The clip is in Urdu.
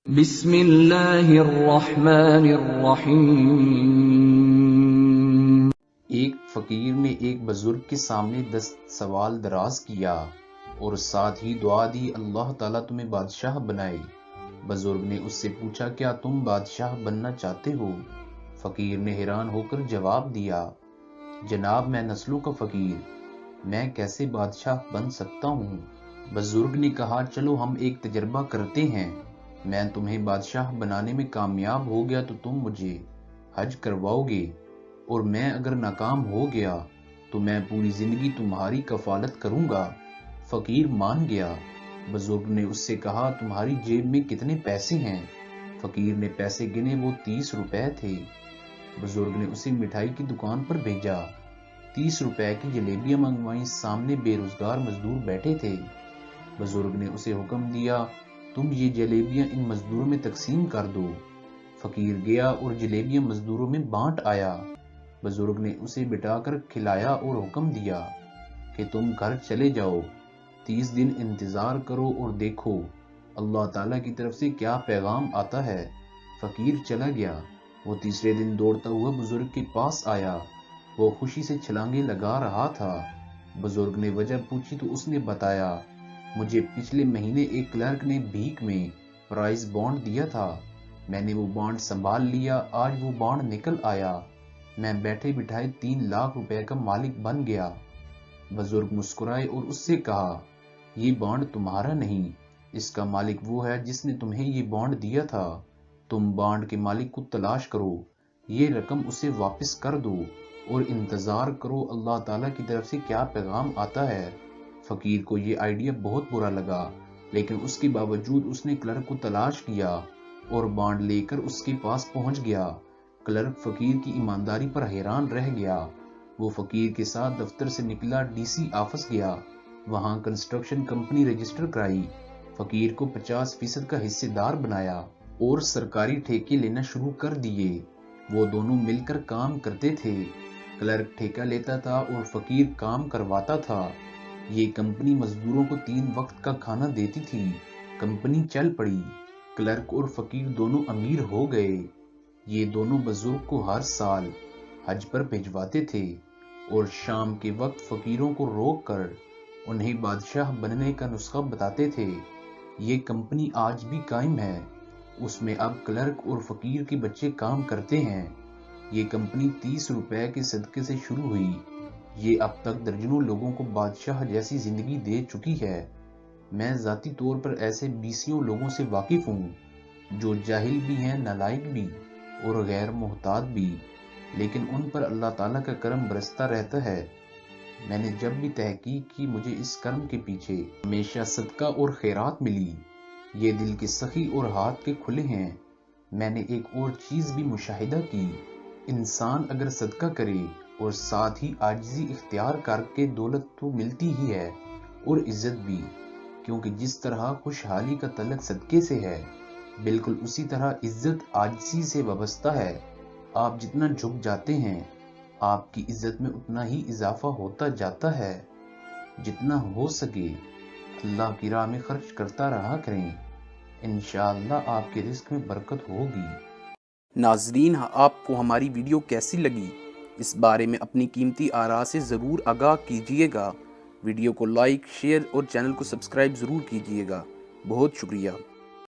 بسم اللہ الرحمن الرحیم۔ ایک فقیر نے ایک بزرگ کے سامنے 10 سوال دراز کیا اور ساتھ ہی دعا دی، اللہ تعالیٰ تمہیں بادشاہ بنائے۔ بزرگ نے اس سے پوچھا، کیا تم بادشاہ بننا چاہتے ہو؟ فقیر نے حیران ہو کر جواب دیا، جناب میں نسلوں کا فقیر، میں کیسے بادشاہ بن سکتا ہوں؟ بزرگ نے کہا، چلو ہم ایک تجربہ کرتے ہیں، میں تمہیں بادشاہ بنانے میں کامیاب ہو گیا تو تم مجھے حج کرواؤ گے، اور میں اگر ناکام ہو گیا تو میں پوری زندگی تمہاری کفالت کروں گا۔ فقیر مان گیا۔ بزرگ نے اس سے کہا، تمہاری جیب میں کتنے پیسے ہیں؟ فقیر نے پیسے گنے، وہ 30 روپے تھے۔ بزرگ نے اسے مٹھائی کی دکان پر بھیجا، 30 روپے کی جلیبیاں منگوائیں، سامنے بے روزگار مزدور بیٹھے تھے۔ بزرگ نے اسے حکم دیا، تم یہ جلیبیاں ان مزدوروں میں تقسیم کر دو۔ فقیر گیا اور جلیبیاں مزدوروں میں بانٹ آیا۔ بزرگ نے اسے بٹھا کر کھلایا اور حکم دیا کہ تم گھر چلے جاؤ، 30 دن انتظار کرو اور دیکھو اللہ تعالیٰ کی طرف سے کیا پیغام آتا ہے۔ فقیر چلا گیا۔ وہ تیسرے دن دوڑتا ہوا بزرگ کے پاس آیا، وہ خوشی سے چھلانگیں لگا رہا تھا۔ بزرگ نے وجہ پوچھی تو اس نے بتایا، مجھے پچھلے مہینے ایک کلرک نے بھیک میں پرائز بانڈ دیا تھا، میں نے وہ بانڈ سنبھال لیا، آج وہ بانڈ نکل آیا، میں بیٹھے بٹھائے 3 لاکھ روپے کا مالک بن گیا۔ بزرگ مسکرائے اور اس سے کہا، یہ بانڈ تمہارا نہیں، اس کا مالک وہ ہے جس نے تمہیں یہ بانڈ دیا تھا، تم بانڈ کے مالک کو تلاش کرو، یہ رقم اسے واپس کر دو اور انتظار کرو اللہ تعالیٰ کی طرف سے کیا پیغام آتا ہے۔ فقیر کو یہ آئیڈیا بہت برا لگا، لیکن اس کے باوجود اس نے کلرک کو تلاش کیا اور بانڈ لے کر اس کے پاس پہنچ گیا۔ کلرک فقیر کی ایمانداری پر حیران رہ گیا۔ وہ فقیر کے ساتھ دفتر سے نکلا، ڈی سی آفس گیا، وہاں کنسٹرکشن کمپنی رجسٹر کرائی، فقیر کو 50% کا حصے دار بنایا اور سرکاری ٹھیکے لینا شروع کر دیے۔ وہ دونوں مل کر کام کرتے تھے، کلرک ٹھیکہ لیتا تھا اور فقیر کام کرواتا تھا۔ یہ کمپنی مزدوروں کو 3 وقت کا کھانا دیتی تھی۔ کمپنی چل پڑی، کلرک اور فقیر دونوں امیر ہو گئے۔ یہ دونوں بزرگ کو ہر سال حج پر بھجواتے تھے اور شام کے وقت فقیروں کو روک کر انہیں بادشاہ بننے کا نسخہ بتاتے تھے۔ یہ کمپنی آج بھی قائم ہے، اس میں اب کلرک اور فقیر کے بچے کام کرتے ہیں۔ یہ کمپنی 30 روپے کے صدقے سے شروع ہوئی، یہ اب تک درجنوں لوگوں کو بادشاہ جیسی زندگی دے چکی ہے۔ میں ذاتی طور پر ایسے 20 لوگوں سے واقف ہوں جو جاہل بھی ہیں، نالائق بھی اور غیر محتاط بھی، لیکن ان پر اللہ تعالیٰ کا کرم برستا رہتا ہے۔ میں نے جب بھی تحقیق کی، مجھے اس کرم کے پیچھے ہمیشہ صدقہ اور خیرات ملی۔ یہ دل کے سخی اور ہاتھ کے کھلے ہیں۔ میں نے ایک اور چیز بھی مشاہدہ کی، انسان اگر صدقہ کرے اور ساتھ ہی عاجزی اختیار کر کے دولت تو ملتی ہی ہے اور عزت بھی، کیونکہ جس طرح خوشحالی کا تعلق صدقے سے ہے، بالکل اسی طرح عزت عاجزی سے وابستہ ہے۔ آپ جتنا جھک جاتے ہیں، آپ کی عزت میں اتنا ہی اضافہ ہوتا جاتا ہے۔ جتنا ہو سکے اللہ کی راہ میں خرچ کرتا رہا کریں، انشاءاللہ آپ کے رزق میں برکت ہوگی۔ ناظرین، آپ کو ہماری ویڈیو کیسی لگی؟ اس بارے میں اپنی قیمتی آراء سے ضرور آگاہ کیجیے گا۔ ویڈیو کو لائک، شیئر اور چینل کو سبسکرائب ضرور کیجیے گا۔ بہت شکریہ۔